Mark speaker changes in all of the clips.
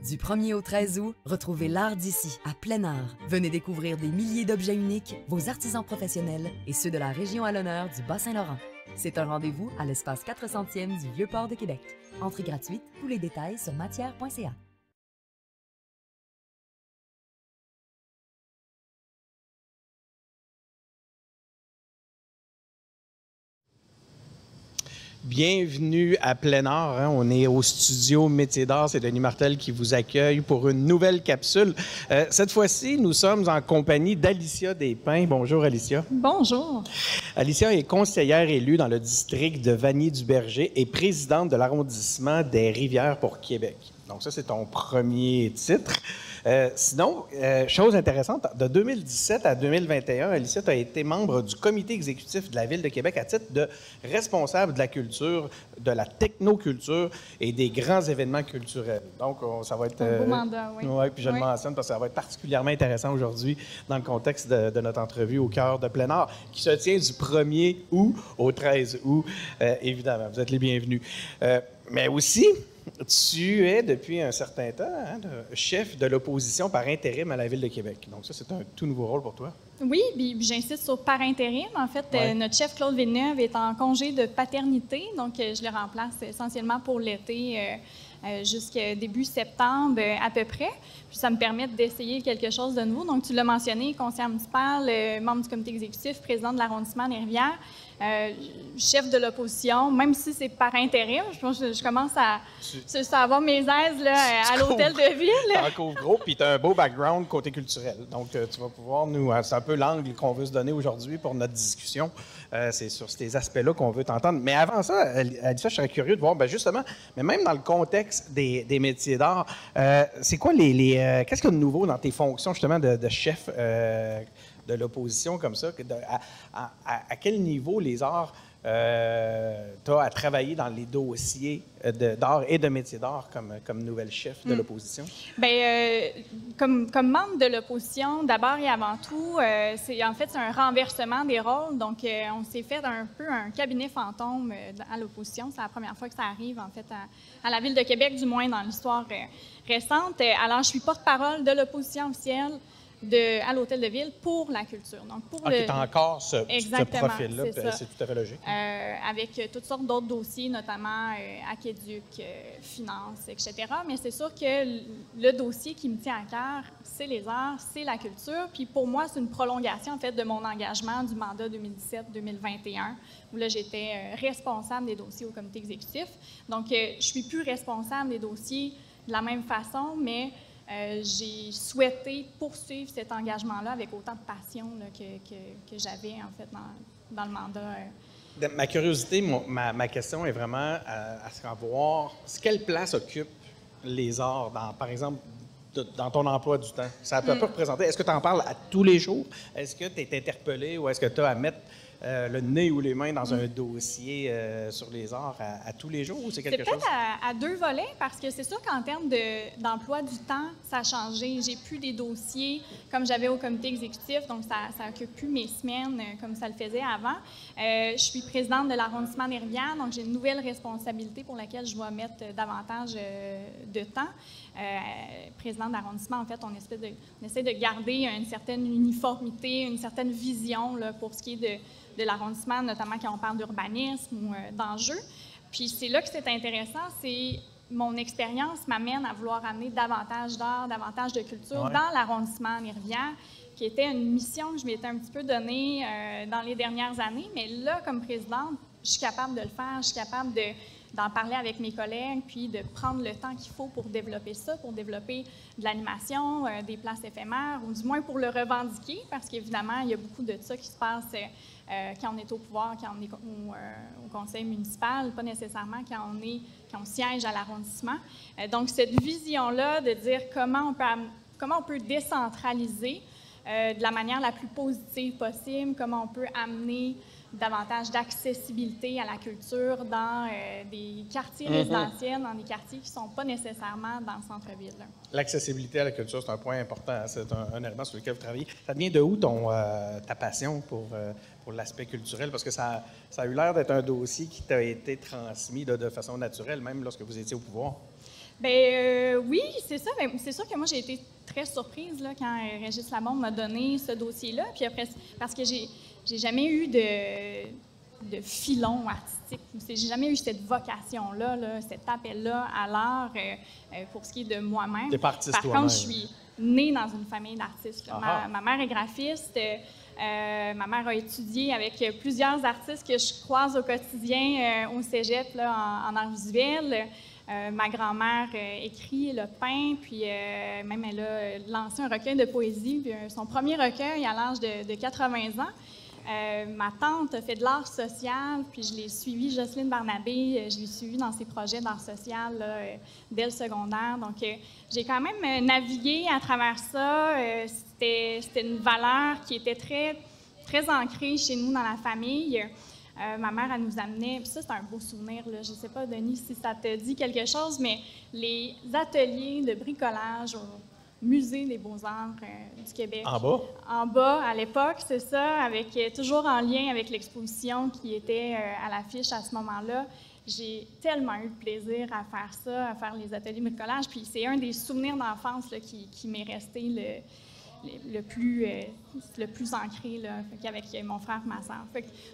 Speaker 1: Du 1er au 13 août, retrouvez l'art d'ici à plein air. Venez découvrir des milliers d'objets uniques, vos artisans professionnels et ceux de la région à l'honneur du Bas-Saint-Laurent. C'est un rendez-vous à l'espace 400e du Vieux-Port de Québec. Entrée gratuite, tous les détails sur matière.ca.
Speaker 2: Bienvenue à Plein Art. Hein. On est au studio Métiers d'art. C'est Denis Martel qui vous accueille pour une nouvelle capsule. Cette fois-ci, nous sommes en compagnie d'Alicia Despins. Bonjour, Alicia.
Speaker 3: Bonjour.
Speaker 2: Alicia est conseillère élue dans le district de Vanier-du-Berger et présidente de l'arrondissement des Rivières pour Québec. Donc ça, c'est ton premier titre. Sinon, chose intéressante, de 2017 à 2021, Alicia, tu as été membre du comité exécutif de la Ville de Québec à titre de responsable de la culture, de la technoculture et des grands événements culturels. Donc, ça va être...
Speaker 3: Un beau mandat, oui.
Speaker 2: Oui, puis je le mentionne parce que ça va être particulièrement intéressant aujourd'hui dans le contexte de notre entrevue au cœur de Plein Art, qui se tient du 1er août au 13 août, évidemment. Vous êtes les bienvenus. Mais aussi... Tu es, depuis un certain temps, chef de l'opposition par intérim à la Ville de Québec. Donc ça, c'est un tout nouveau rôle pour toi.
Speaker 3: Oui, puis j'insiste sur par intérim. En fait, notre chef, Claude Villeneuve, est en congé de paternité. Donc, je le remplace essentiellement pour l'été jusqu'à début septembre à peu près. Puis ça me permet d'essayer quelque chose de nouveau. Donc, tu l'as mentionné, conseiller municipal, membre du comité exécutif, président de l'arrondissement des Rivières. Chef de l'opposition, même si c'est par intérim, je commence à avoir mes aises là, à l'hôtel de ville.
Speaker 2: Tu couvres gros, puis tu as un beau background côté culturel. Donc, tu vas pouvoir nous... C'est un peu l'angle qu'on veut se donner aujourd'hui pour notre discussion. C'est sur ces aspects-là qu'on veut t'entendre. Mais avant ça, Alicia, je serais curieux de voir, bien justement, mais même dans le contexte des métiers d'art, c'est quoi qu'est-ce qu'il y a de nouveau dans tes fonctions, justement, de chef de l'opposition comme ça? À quel niveau les arts tu as à travailler dans les dossiers d'art et de métiers d'art comme nouvelle chef de l'opposition?
Speaker 3: Bien, comme membre de l'opposition, d'abord et avant tout, c'est un renversement des rôles. Donc, on s'est fait un peu un cabinet fantôme à l'opposition. C'est la première fois que ça arrive, en fait, à la Ville de Québec, du moins dans l'histoire récente. Alors, je suis porte-parole de l'opposition officielle à l'Hôtel de Ville pour la culture. Donc, pour
Speaker 2: tu as encore ce profil-là,
Speaker 3: c'est
Speaker 2: tout à fait logique.
Speaker 3: Avec toutes sortes d'autres dossiers, notamment aqueduc, finances, etc. Mais c'est sûr que le dossier qui me tient à cœur, c'est les arts, c'est la culture. Puis pour moi, c'est une prolongation, en fait, de mon engagement du mandat 2017-2021, où là, j'étais responsable des dossiers au comité exécutif. Donc, je suis plus responsable des dossiers de la même façon, mais j'ai souhaité poursuivre cet engagement-là avec autant de passion là, que j'avais, en fait, dans le mandat.
Speaker 2: Ma curiosité, ma question est vraiment à savoir quelle place occupent les arts, par exemple, dans ton emploi du temps? Ça peut pas représenter. Est-ce que tu en parles à tous les jours? Est-ce que tu es interpellé ou est-ce que tu as à mettre le nez ou les mains dans un dossier sur les arts à tous les jours ou c'est quelque chose?
Speaker 3: C'est peut-être à deux volets parce que c'est sûr qu'en termes d'emploi du temps, ça a changé. J'ai plus des dossiers comme j'avais au comité exécutif, donc ça occupe plus mes semaines comme ça le faisait avant. Je suis présidente de l'arrondissement des Rivières, donc j'ai une nouvelle responsabilité pour laquelle je dois mettre davantage de temps. Président d'arrondissement, en fait, on essaie de garder une certaine uniformité, une certaine vision là, pour ce qui est de l'arrondissement, notamment quand on parle d'urbanisme ou d'enjeux. Puis c'est là que c'est intéressant, c'est mon expérience m'amène à vouloir amener davantage d'art, davantage de culture dans l'arrondissement des Rivières, qui était une mission que je m'étais un petit peu donnée dans les dernières années. Mais là, comme présidente, je suis capable de le faire, je suis capable d'en parler avec mes collègues, puis de prendre le temps qu'il faut pour développer ça, pour développer de l'animation, des places éphémères, ou du moins pour le revendiquer, parce qu'évidemment, il y a beaucoup de ça qui se passe quand on est au pouvoir, quand on est au conseil municipal, pas nécessairement quand on siège à l'arrondissement. Donc, cette vision-là de dire comment on peut décentraliser de la manière la plus positive possible, comment on peut amener davantage d'accessibilité à la culture dans des quartiers résidentiels, dans des quartiers qui ne sont pas nécessairement dans le centre-ville.
Speaker 2: L'accessibilité à la culture, c'est un point important. C'est un élément sur lequel vous travaillez. Ça vient de où ta passion pour l'aspect culturel? Parce que ça a eu l'air d'être un dossier qui t'a été transmis de façon naturelle, même lorsque vous étiez au pouvoir.
Speaker 3: Bien, oui, c'est ça. Ben, c'est sûr que moi, j'ai été très surprise là, quand Régis Labombe m'a donné ce dossier-là. Puis après, parce que j'ai jamais eu de filon artistique. J'ai jamais eu cette vocation-là, là, cet appel-là à l'art pour ce qui est de moi-même.
Speaker 2: T'es pas artiste
Speaker 3: Par
Speaker 2: toi-même.
Speaker 3: contre, je suis née dans une famille d'artistes. Ma mère est graphiste. Ma mère a étudié avec plusieurs artistes que je croise au quotidien au cégep là, en art visuel. Ma grand-mère écrit, le peint, puis même elle a lancé un recueil de poésie. Puis, son premier recueil à l'âge de 80 ans. Ma tante a fait de l'art social, puis je l'ai suivie, Jocelyne Barnabé, je l'ai suivie dans ses projets d'art social là, dès le secondaire. Donc, j'ai quand même navigué à travers ça. C'était une valeur qui était très, très ancrée chez nous dans la famille. Ma mère, elle nous amenait, puis ça, c'est un beau souvenir, là. Je ne sais pas, Denis, si ça te dit quelque chose, mais les ateliers de bricolage au Musée des beaux-arts du Québec.
Speaker 2: En bas?
Speaker 3: En bas, à l'époque, c'est ça, avec toujours en lien avec l'exposition qui était à l'affiche à ce moment-là. J'ai tellement eu de plaisir à faire ça, à faire les ateliers de bricolage, puis c'est un des souvenirs d'enfance là, qui m'est resté le plus ancré là, avec mon frère et ma sœur.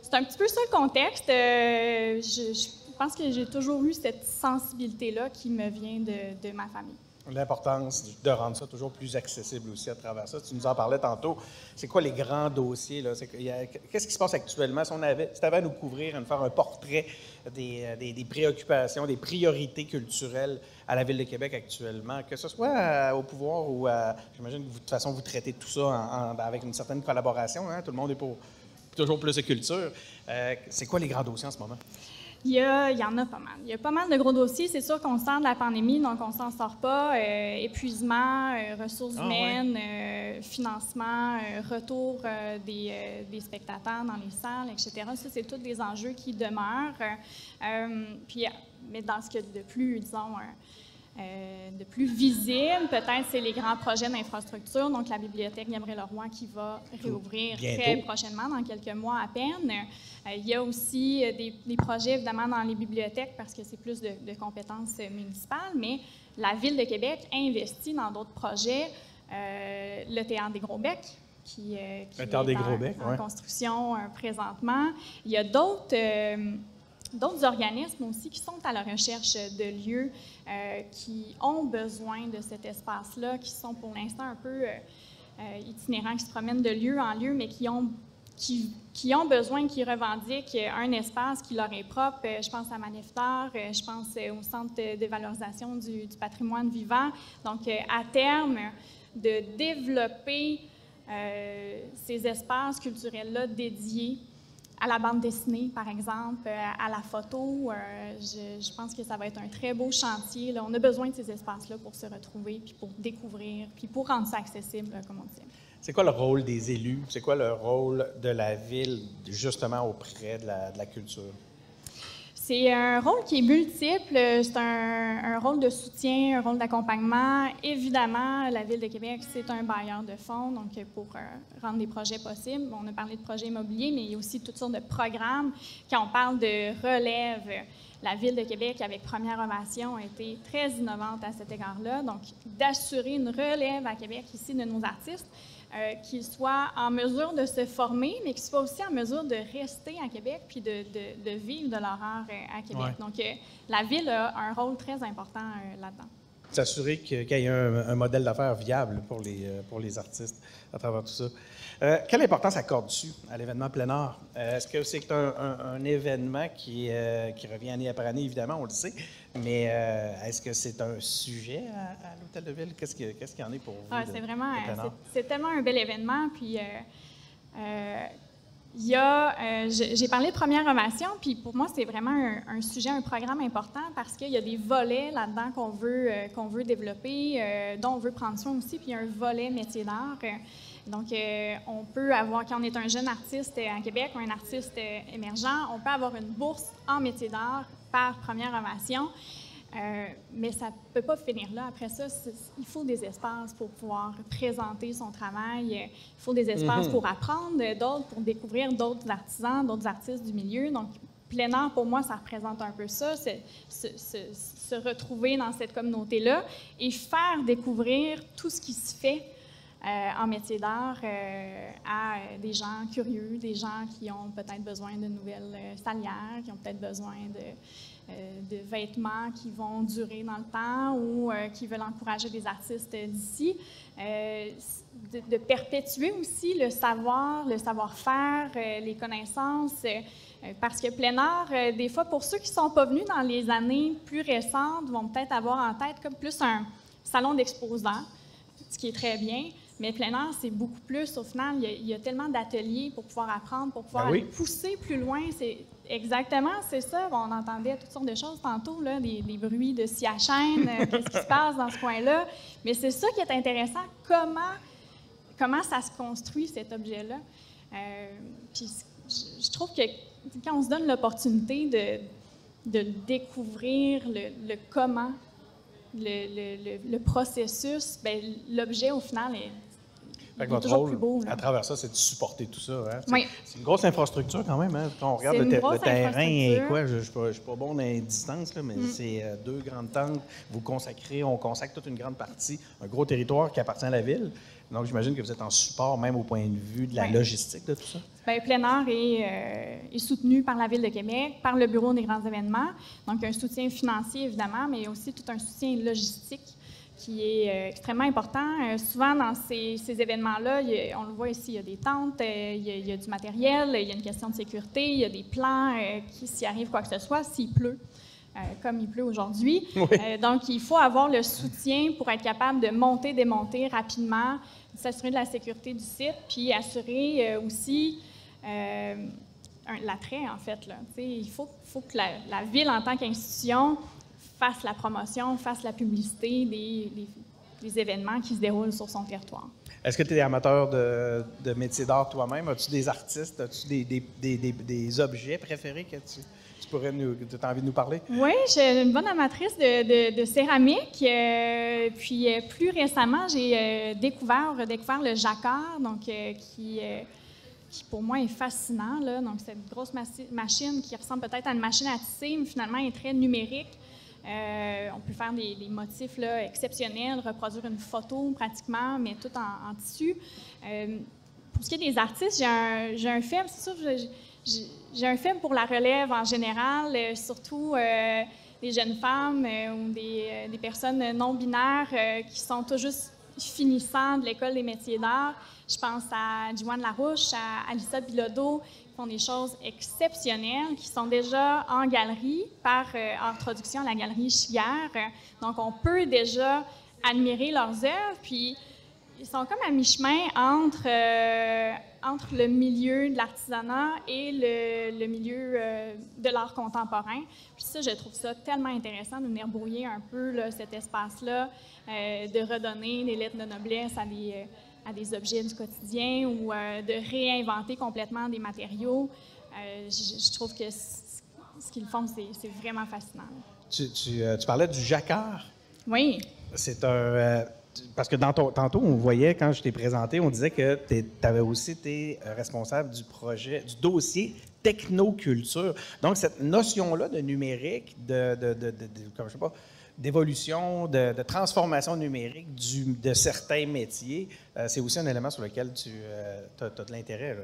Speaker 3: C'est un petit peu ça le contexte. Je pense que j'ai toujours eu cette sensibilité-là qui me vient de ma famille.
Speaker 2: L'importance de rendre ça toujours plus accessible aussi à travers ça. Tu nous en parlais tantôt. C'est quoi les grands dossiers? Qu'est-ce qui se passe actuellement? Si tu avais à nous couvrir, à nous faire un portrait des préoccupations, des priorités culturelles à la Ville de Québec actuellement, que ce soit au pouvoir ou j'imagine que de toute façon, vous traitez tout ça avec une certaine collaboration. Hein? Tout le monde est pour toujours plus de culture. C'est quoi les grands dossiers en ce moment?
Speaker 3: Il y en a pas mal. Il y a pas mal de gros dossiers. C'est sûr qu'on sort de la pandémie, donc on s'en sort pas. Épuisement, ressources humaines, financement, retour des spectateurs dans les salles, etc. Ça, c'est tous des enjeux qui demeurent. Mais dans ce qu'il y a de plus, disons, de plus visible, peut-être, c'est les grands projets d'infrastructure. Donc, la bibliothèque Gabriel-Leroy qui va réouvrir très prochainement, dans quelques mois à peine. Il y a aussi des projets, évidemment, dans les bibliothèques parce que c'est plus de compétences municipales, mais la Ville de Québec investit dans d'autres projets. Le Théâtre des Gros-Becs, qui est en construction présentement. Il y a d'autres organismes aussi qui sont à la recherche de lieux qui ont besoin de cet espace-là, qui sont pour l'instant un peu itinérants, qui se promènent de lieu en lieu, mais qui ont besoin, qui revendiquent un espace qui leur est propre. Je pense à Maniftar, je pense au Centre de valorisation du patrimoine vivant. Donc, à terme, de développer ces espaces culturels-là dédiés à la bande dessinée, par exemple, à la photo. Je pense que ça va être un très beau chantier. Là. On a besoin de ces espaces-là pour se retrouver, puis pour découvrir, puis pour rendre ça accessible, comme on dit.
Speaker 2: C'est quoi le rôle des élus? C'est quoi le rôle de la Ville, justement, auprès de la culture?
Speaker 3: C'est un rôle qui est multiple. C'est un rôle de soutien, un rôle d'accompagnement. Évidemment, la Ville de Québec, c'est un bailleur de fonds, donc pour rendre des projets possibles. On a parlé de projets immobiliers, mais il y a aussi toutes sortes de programmes. Quand on parle de relève, la Ville de Québec, avec Première Ovation, a été très innovante à cet égard-là. Donc, d'assurer une relève à Québec ici de nos artistes, qu'ils soient en mesure de se former, mais qu'ils soient aussi en mesure de rester à Québec puis de vivre de leur art à Québec. Ouais. Donc, la Ville a un rôle très important là-dedans.
Speaker 2: S'assurer qu'il y ait un modèle d'affaires viable pour les artistes à travers tout ça. Quelle importance accordes-tu à l'événement plein art? Est-ce que c'est un événement qui revient année après année, évidemment, on le sait, mais est-ce que c'est un sujet à l'Hôtel de Ville? Qu'est-ce qu'il y en est pour vous?
Speaker 3: C'est vraiment, c'est tellement un bel événement, puis il y a, j'ai parlé de Première Ovation, puis pour moi, c'est vraiment un sujet, un programme important parce qu'il y a des volets là-dedans qu'on veut développer, dont on veut prendre soin aussi, puis il y a un volet métier d'art. Donc, on peut avoir, quand on est un jeune artiste à Québec ou un artiste émergent, on peut avoir une bourse en métier d'art par Première Ovation. Mais ça ne peut pas finir là. Après ça, il faut des espaces pour pouvoir présenter son travail. Il faut des espaces pour apprendre d'autres, pour découvrir d'autres artisans, d'autres artistes du milieu. Donc, plein air, pour moi, ça représente un peu ça, se retrouver dans cette communauté-là et faire découvrir tout ce qui se fait en métier d'art à des gens curieux, des gens qui ont peut-être besoin de nouvelles salières, qui ont peut-être besoin de vêtements qui vont durer dans le temps ou qui veulent encourager des artistes d'ici. De perpétuer aussi le savoir, le savoir-faire, les connaissances, parce que plein art, des fois, pour ceux qui ne sont pas venus dans les années plus récentes, vont peut-être avoir en tête comme plus un salon d'exposants, ce qui est très bien. Mais plein air, c'est beaucoup plus. Au final, il y a tellement d'ateliers pour pouvoir apprendre, pour pouvoir aller pousser plus loin. Exactement, c'est ça. Bon, on entendait toutes sortes de choses tantôt, là, des bruits de scie à chaîne, qu'est-ce qui se passe dans ce coin-là. Mais c'est ça qui est intéressant, comment ça se construit, cet objet-là. Puis je trouve que quand on se donne l'opportunité de découvrir le comment, le processus, bien, l'objet, au final, est
Speaker 2: votre rôle, plus beau, à travers ça, c'est de supporter tout ça. Hein?
Speaker 3: Oui.
Speaker 2: C'est une grosse infrastructure quand même. Hein? Quand on regarde le terrain, quoi, je ne suis pas bon dans les distances, là, mais c'est 2 grandes tentes. On consacre toute une grande partie, un gros territoire qui appartient à la ville. Donc, j'imagine que vous êtes en support, même au point de vue de la logistique de tout ça. Bien,
Speaker 3: plein air est soutenu par la Ville de Québec, par le Bureau des grands événements. Donc, un soutien financier, évidemment, mais aussi tout un soutien logistique qui est extrêmement important. Souvent, dans ces événements-là, on le voit ici, il y a des tentes, il y a du matériel, il y a une question de sécurité, il y a des plans s'il arrive quoi que ce soit, s'il pleut. Comme il pleut aujourd'hui.
Speaker 2: Oui.
Speaker 3: Donc, il faut avoir le soutien pour être capable de monter, démonter rapidement, s'assurer de la sécurité du site, puis assurer aussi l'attrait, en fait. Là. Il faut que la Ville, en tant qu'institution, fasse la promotion, fasse la publicité des événements qui se déroulent sur son territoire.
Speaker 2: Est-ce que tu es amateur de métier d'art toi-même? As-tu des artistes? As-tu des objets préférés que tu pourrais as envie de nous parler?
Speaker 3: Oui, je suis une bonne amatrice de céramique. Puis plus récemment, j'ai redécouvert le jacquard, donc qui pour moi est fascinant. Là. Donc, cette grosse machine qui ressemble peut-être à une machine à tisser, mais finalement est très numérique. On peut faire des motifs là, exceptionnels, reproduire une photo pratiquement, mais tout en tissu. Pour ce qui est des artistes, j'ai un faible, c'est sûr, j'ai un faible pour la relève en général, surtout des jeunes femmes ou des personnes non-binaires qui sont tout juste finissant de l'École des métiers d'art. Je pense à Joanne Larouche, à Alissa Bilodeau, qui font des choses exceptionnelles, qui sont déjà en galerie par Art Production, la galerie Chiguère. Donc, on peut déjà admirer leurs œuvres, puis ils sont comme à mi-chemin entre le milieu de l'artisanat et le milieu de l'art contemporain. Puis ça, je trouve ça tellement intéressant de venir brouiller un peu là, cet espace-là, de redonner des lettres de noblesse à des objets du quotidien ou de réinventer complètement des matériaux. Je trouve que ce qu'ils font, c'est vraiment fascinant.
Speaker 2: Tu parlais du jacquard.
Speaker 3: Oui.
Speaker 2: C'est un... parce que tantôt, on voyait, quand je t'ai présenté, on disait que tu avais aussi été responsable du dossier technoculture. Donc, cette notion-là de numérique, comme je sais pas, d'évolution, de transformation numérique de certains métiers, c'est aussi un élément sur lequel tu as de l'intérêt,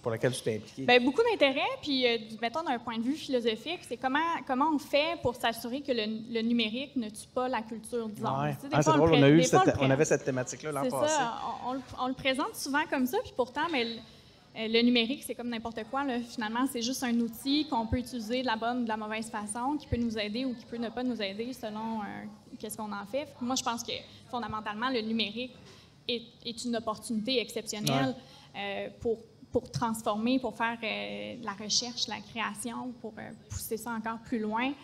Speaker 2: pour lequel tu t'es impliqué.
Speaker 3: Bien, beaucoup d'intérêt, puis mettons d'un point de vue philosophique, c'est comment on fait pour s'assurer que le numérique ne tue pas la culture, disons.
Speaker 2: Ouais. C'est drôle, on avait cette thématique-là l'an passé.
Speaker 3: C'est ça, on le présente souvent comme ça, puis pourtant, mais le numérique, c'est comme n'importe quoi. Là. Finalement, c'est juste un outil qu'on peut utiliser de la bonne ou de la mauvaise façon, qui peut nous aider ou qui peut ne pas nous aider selon qu'est-ce qu'on en fait. Moi, je pense que fondamentalement, le numérique est une opportunité exceptionnelle pour transformer, pour faire la recherche, la création, pour pousser ça encore plus loin.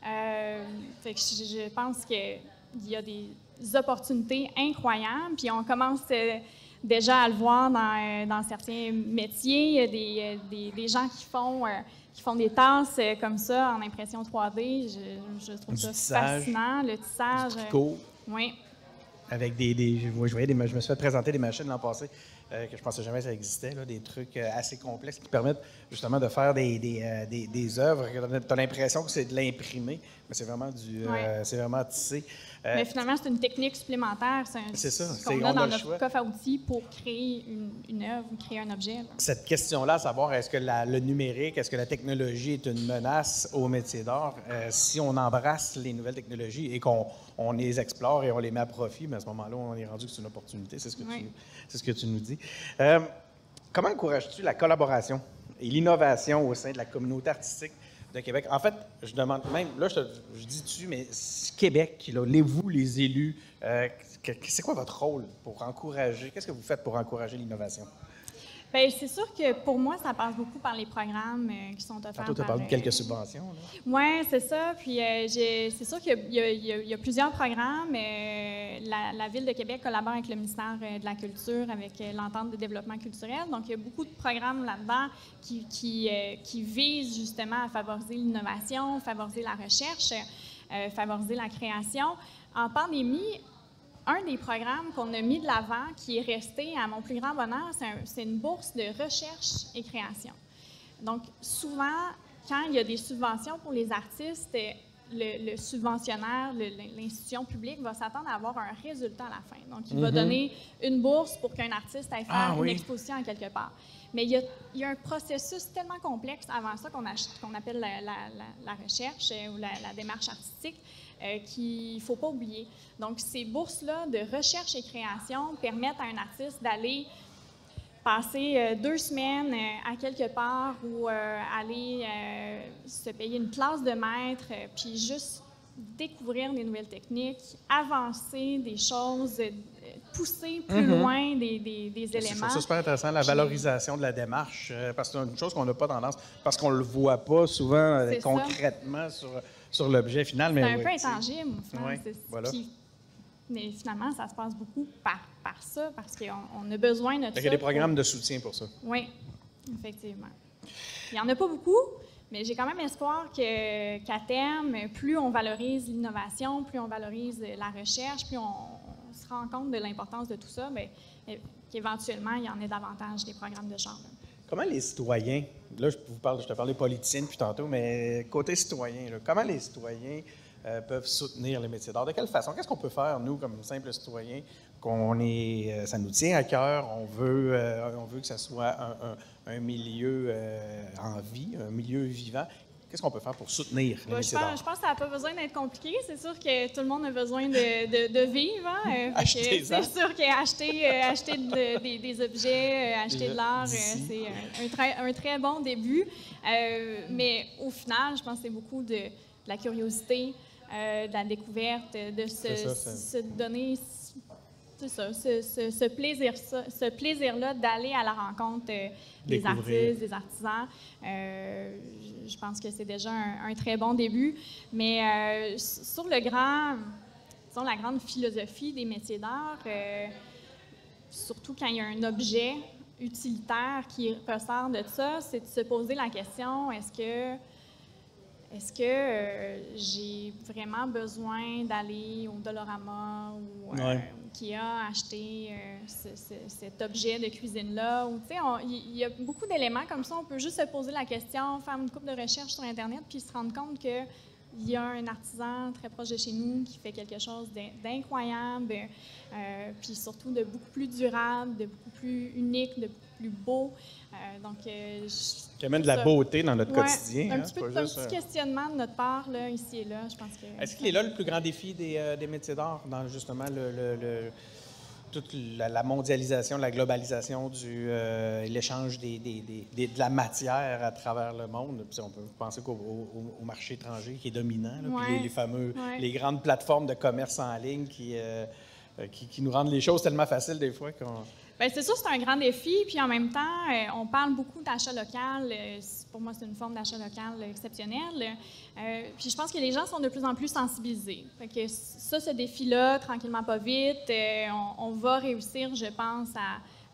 Speaker 3: Fait que je pense qu'il y a des opportunités incroyables, puis on commence déjà à le voir dans certains métiers. Il y a des gens qui font des tasses comme ça en impression 3D. Je trouve ça fascinant. Le tissage.
Speaker 2: Du tricot.
Speaker 3: Oui.
Speaker 2: Avec je me suis fait présenter des machines l'an passé que je pensais jamais que ça existait, là, des trucs assez complexes qui permettent justement de faire des œuvres. Tu as l'impression que c'est de l'imprimer, mais c'est vraiment c'est vraiment tissé.
Speaker 3: Mais finalement, c'est une technique supplémentaire.
Speaker 2: C'est ça.
Speaker 3: Qu'on a dans notre coffre à outils pour créer une œuvre ou créer un objet. Là.
Speaker 2: Cette question-là, à savoir est-ce que le numérique, est-ce que la technologie est une menace au métier d'art? Si on embrasse les nouvelles technologies et qu'on les explore et on les met à profit, mais à ce moment-là, on est rendu que c'est une opportunité. C'est ce que tu nous dis. Comment encourages-tu la collaboration et l'innovation au sein de la communauté artistique de Québec? En fait, je demande même, là, je dis tu, mais Québec, là, vous, les élus, c'est quoi votre rôle pour encourager? Qu'est-ce que vous faites pour encourager l'innovation?
Speaker 3: Bien, c'est sûr que pour moi, ça passe beaucoup par les programmes qui sont offerts.
Speaker 2: Tantôt, tu as parlé de quelques subventions.
Speaker 3: Oui, c'est ça. Puis c'est sûr qu'il y a plusieurs programmes. La Ville de Québec collabore avec le ministère de la Culture, avec l'entente de développement culturel. Donc, il y a beaucoup de programmes là-dedans qui visent justement à favoriser l'innovation, favoriser la recherche, favoriser la création. En pandémie, un des programmes qu'on a mis de l'avant, qui est resté à mon plus grand bonheur, c'est une bourse de recherche et création. Donc, souvent, quand il y a des subventions pour les artistes, le subventionnaire, l'institution publique va s'attendre à avoir un résultat à la fin. Donc, il va donner une bourse pour qu'un artiste aille faire une exposition à quelque part. Mais il y a un processus tellement complexe avant ça qu'on appelle la recherche ou la démarche artistique qu'il ne faut pas oublier. Donc, ces bourses-là de recherche et création permettent à un artiste d'aller passer 2 semaines à quelque part ou aller se payer une classe de maître, puis juste découvrir des nouvelles techniques, avancer des choses, pousser plus loin des éléments.
Speaker 2: C'est super intéressant, la valorisation de la démarche, parce que c'est une chose qu'on n'a pas tendance, parce qu'on ne le voit pas souvent concrètement sur l'objet final.
Speaker 3: C'est un peu intangible.
Speaker 2: Voilà.
Speaker 3: Mais finalement, ça se passe beaucoup par ça, parce qu'on a besoin de ça.
Speaker 2: Il y a des programmes de soutien pour ça.
Speaker 3: Oui, effectivement. Il n'y en a pas beaucoup, mais j'ai quand même espoir qu'à terme, plus on valorise l'innovation, plus on valorise la recherche, plus on se rend compte de l'importance de tout ça, bien, qu'éventuellement, il y en ait davantage des programmes de genre.
Speaker 2: Comment les citoyens, là je te parlais politiciens depuis tantôt, mais côté citoyen, là, comment les citoyens peuvent soutenir les métiers d'art? De quelle façon? Qu'est-ce qu'on peut faire, nous, comme simples citoyens, ça nous tient à cœur, on veut que ça soit un milieu en vie, un milieu vivant. Qu'est-ce qu'on peut faire pour soutenir les métiers d'art?
Speaker 3: Je pense que ça n'a pas besoin d'être compliqué. C'est sûr que tout le monde a besoin de vivre. Hein? C'est sûr qu'acheter des objets, acheter de l'art, c'est un très bon début. Mais au final, je pense que c'est beaucoup de la curiosité, de la découverte, de se donner ce plaisir-là d'aller à la rencontre des artistes, des artisans. Je pense que c'est déjà un très bon début. Mais sur la grande philosophie des métiers d'art, surtout quand il y a un objet utilitaire qui ressort de ça, c'est de se poser la question, est-ce que j'ai vraiment besoin d'aller au Dollarama ou Ikea acheter cet objet de cuisine-là? Ou, il y a beaucoup d'éléments comme ça. On peut juste se poser la question, faire une couple de recherches sur Internet, puis se rendre compte qu'il y a un artisan très proche de chez nous qui fait quelque chose d'incroyable, puis surtout de beaucoup plus durable, de beaucoup plus unique, de beaucoup plus beau.
Speaker 2: Qui amène de la beauté dans notre quotidien.
Speaker 3: Un petit questionnement de notre part, là, ici et là, je pense que...
Speaker 2: Est-ce qu'il est là le plus grand défi des métiers d'art, dans justement toute la mondialisation, la globalisation, l'échange de la matière à travers le monde? Puis on peut penser au marché étranger qui est dominant, là, puis les grandes plateformes de commerce en ligne qui nous rendent les choses tellement faciles des fois qu'on...
Speaker 3: Bien, c'est sûr, c'est un grand défi. Puis en même temps, on parle beaucoup d'achat local. Pour moi, c'est une forme d'achat local exceptionnelle. Puis je pense que les gens sont de plus en plus sensibilisés. Fait que ce défi-là, tranquillement, pas vite, on va réussir, je pense,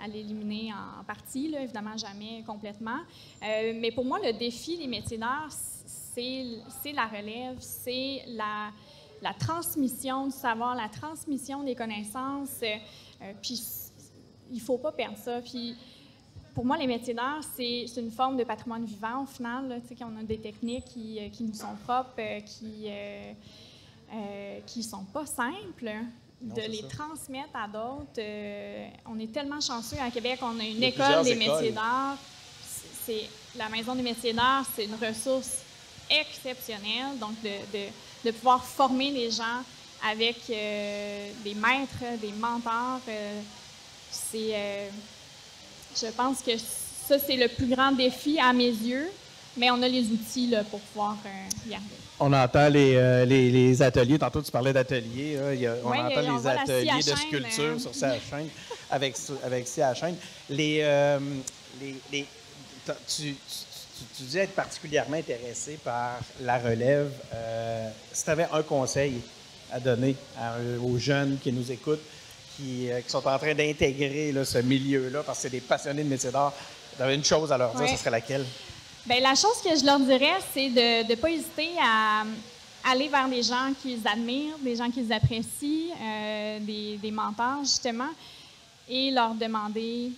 Speaker 3: à l'éliminer en partie, là, évidemment jamais complètement. Mais pour moi, le défi des métiers d'art, c'est la relève, c'est la transmission du savoir, la transmission des connaissances. Puis il ne faut pas perdre ça. Puis, pour moi, les métiers d'art, c'est une forme de patrimoine vivant au final. Là, on a des techniques qui nous sont propres, qui ne sont pas simples.
Speaker 2: Non,
Speaker 3: de les
Speaker 2: ça.
Speaker 3: transmettre à d'autres. On est tellement chanceux à Québec, on a une école des métiers d'art. La Maison des métiers d'art, c'est une ressource exceptionnelle. Donc, de pouvoir former les gens avec des maîtres, des mentors, je pense que ça, c'est le plus grand défi à mes yeux, mais on a les outils là, pour pouvoir y arriver.
Speaker 2: On entend les ateliers. Tantôt, tu parlais d'ateliers. On
Speaker 3: Oui,
Speaker 2: entend
Speaker 3: on
Speaker 2: les
Speaker 3: voit la scie à
Speaker 2: ateliers de
Speaker 3: chaîne,
Speaker 2: sculpture sur sa chaîne, avec scie à chaîne. Tu dis être particulièrement intéressé par la relève. Si tu avais un conseil à donner aux jeunes qui nous écoutent, qui sont en train d'intégrer là, ce milieu-là, parce que c'est des passionnés de métiers d'art, tu avais une chose à leur dire, ce serait laquelle?
Speaker 3: Bien, la chose que je leur dirais, c'est de ne pas hésiter à aller vers des gens qu'ils admirent, des gens qu'ils apprécient, des mentors, justement, et leur demander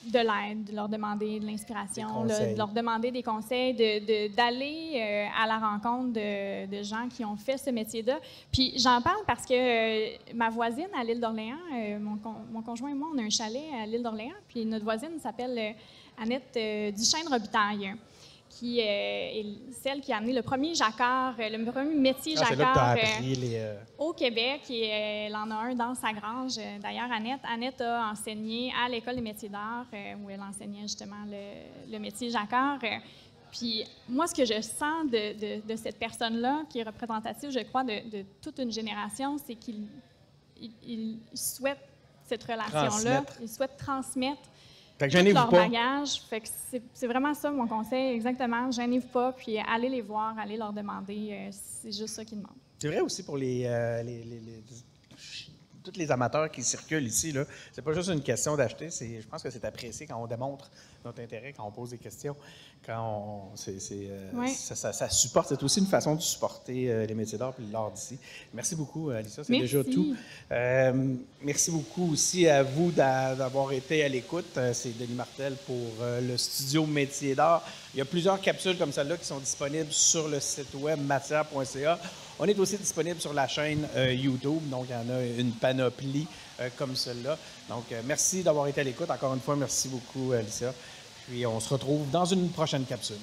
Speaker 3: de l'aide, leur demander de l'inspiration, leur demander des conseils, d'aller à la rencontre de gens qui ont fait ce métier-là. Puis j'en parle parce que ma voisine à l'île d'Orléans, mon conjoint et moi, on a un chalet à l'île d'Orléans, puis notre voisine s'appelle Annette Duchesne-Robitaille, qui est celle qui a amené le premier jacquard, le premier métier jacquard au Québec. Et elle en a un dans sa grange. D'ailleurs, Annette a enseigné à l'École des métiers d'art, où elle enseignait justement le métier jacquard. Puis moi, ce que je sens de cette personne-là, qui est représentative, je crois, de toute une génération, c'est qu'il souhaite cette relation-là. Il souhaite transmettre tout leur bagage. Fait que c'est vraiment ça mon conseil, exactement. Gênez-vous pas, puis allez les voir, allez leur demander. C'est juste ça qu'ils demandent.
Speaker 2: C'est vrai aussi pour tous les amateurs qui circulent ici. Là, c'est pas juste une question d'acheter. Je pense que c'est apprécié quand on démontre notre intérêt, quand on pose des questions, quand ça supporte. C'est aussi une façon de supporter les métiers d'art et l'art d'ici. Merci beaucoup, Alissa. C'est déjà tout. Merci beaucoup aussi à vous d'avoir été à l'écoute. C'est Denis Martel pour le studio Métiers d'art. Il y a plusieurs capsules comme celle-là qui sont disponibles sur le site web matière.ca. On est aussi disponible sur la chaîne YouTube, donc il y en a une panoplie comme celle-là. Donc, merci d'avoir été à l'écoute. Encore une fois, merci beaucoup, Alissa. Puis, on se retrouve dans une prochaine capsule.